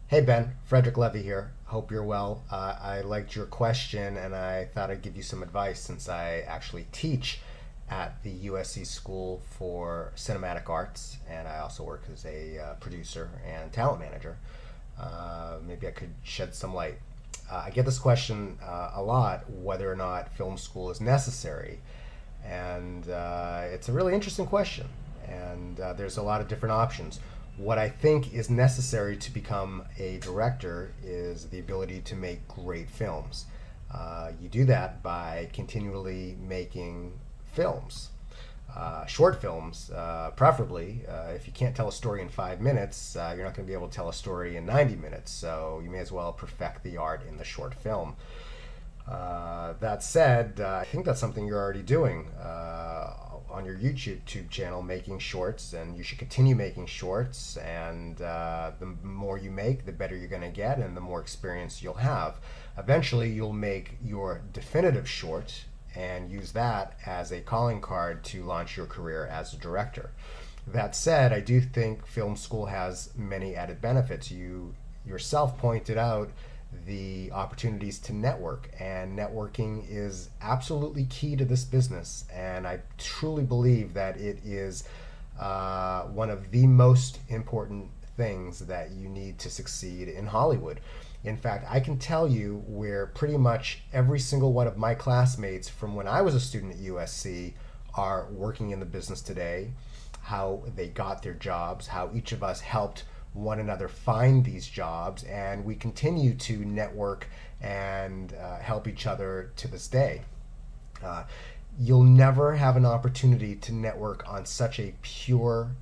Hey Ben, Frederick Levy here. Hope you're well. I liked your question and I thought I'd give you some advice since I actually teach at the USC School for Cinematic Arts and I also work as a producer and talent manager. Maybe I could shed some light. I get this question a lot whether or not film school is necessary. And it's a really interesting question. And there's a lot of different options. What I think is necessary to become a director is the ability to make great films. You do that by continually making films, short films, preferably. If you can't tell a story in 5 minutes, you're not going to be able to tell a story in 90 minutes. So you may as well perfect the art in the short film. That said, I think that's something you're already doing on your YouTube channel, making shorts, and you should continue making shorts. And the more you make, the better you're going to get, and the more experience you'll have. Eventually, you'll make your definitive short and use that as a calling card to launch your career as a director. That said, I do think film school has many added benefits. You yourself pointed out the opportunities to network, and networking is absolutely key to this business, and I truly believe that it is one of the most important things that you need to succeed in Hollywood. In fact, I can tell you where pretty much every single one of my classmates from when I was a student at USC are working in the business today, how they got their jobs, how each of us helped one another find these jobs, and we continue to network and help each other to this day. You'll never have an opportunity to network on such a pure,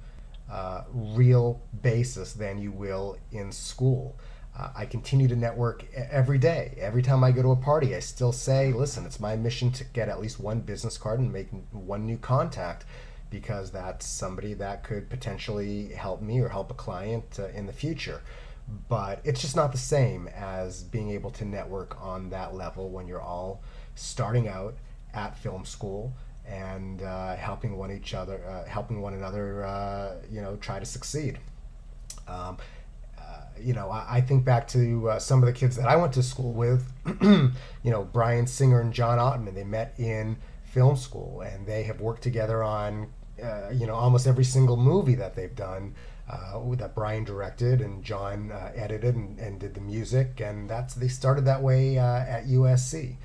real basis than you will in school. I continue to network every day. Every time I go to a party, I still say, listen, it's my mission to get at least one business card and make one new contact, because that's somebody that could potentially help me or help a client in the future. But it's just not the same as being able to network on that level when you're all starting out at film school and helping one another, try to succeed. I think back to some of the kids that I went to school with, Brian Singer and John Ottman. They met in film school, and they have worked together on almost every single movie that they've done, that Brian directed and John edited and did the music, and they started that way at USC.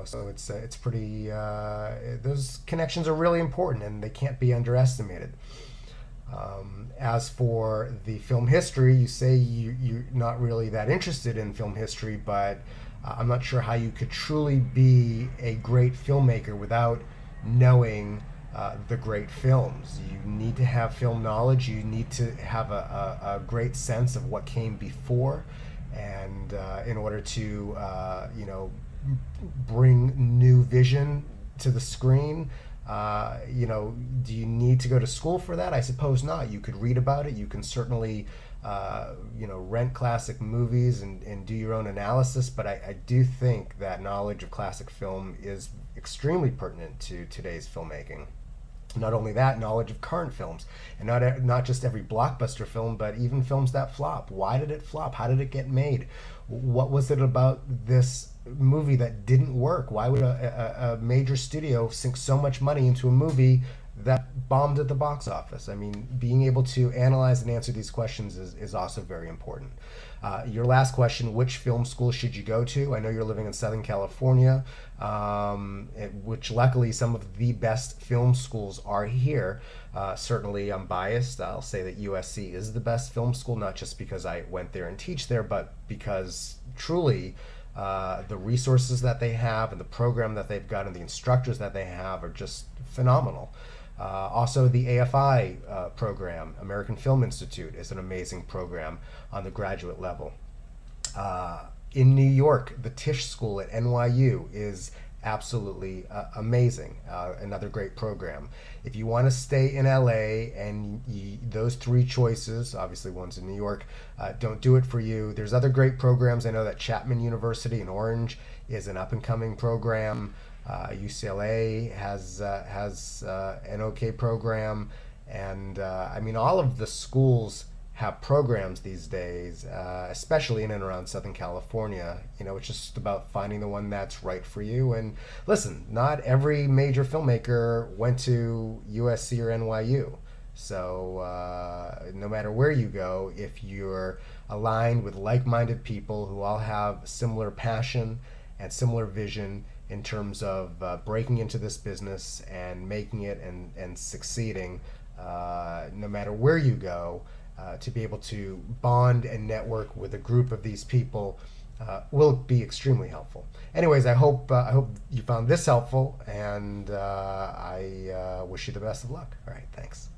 So it's pretty. Those connections are really important, and they can't be underestimated. As for the film history, you say you're not really that interested in film history, but I'm not sure how you could truly be a great filmmaker without knowing the great films. You need to have film knowledge. You need to have a great sense of what came before, and in order to bring new vision to the screen. Do you need to go to school for that? I suppose not. You could read about it. You can certainly rent classic movies and do your own analysis, but I do think that knowledge of classic film is extremely pertinent to today's filmmaking. Not only that, knowledge of current films, and not just every blockbuster film, but even films that flop. Why did it flop? How did it get made? What was it about this movie that didn't work? Why would a major studio sink so much money into a movie that bombed at the box office? I mean, being able to analyze and answer these questions is also very important. Your last question, which film school should you go to? I know you're living in Southern California, which luckily some of the best film schools are here. Certainly I'm biased. I'll say that USC is the best film school, not just because I went there and teach there, but because truly the resources that they have and the program that they've got and the instructors that they have are just phenomenal. Also, the AFI program, American Film Institute, is an amazing program on the graduate level. In New York, the Tisch School at NYU is absolutely amazing. Another great program. If you want to stay in LA and those three choices, obviously one's in New York, don't do it for you. There's other great programs. I know that Chapman University in Orange is an up-and-coming program. UCLA has an okay program, and I mean, all of the schools have programs these days, especially in and around Southern California. It's just about finding the one that's right for you. And listen, not every major filmmaker went to USC or NYU. So no matter where you go, if you're aligned with like-minded people who all have similar passion and similar vision in terms of breaking into this business and making it and succeeding, no matter where you go, to be able to bond and network with a group of these people will be extremely helpful. Anyways, I hope you found this helpful, and I wish you the best of luck. All right, thanks.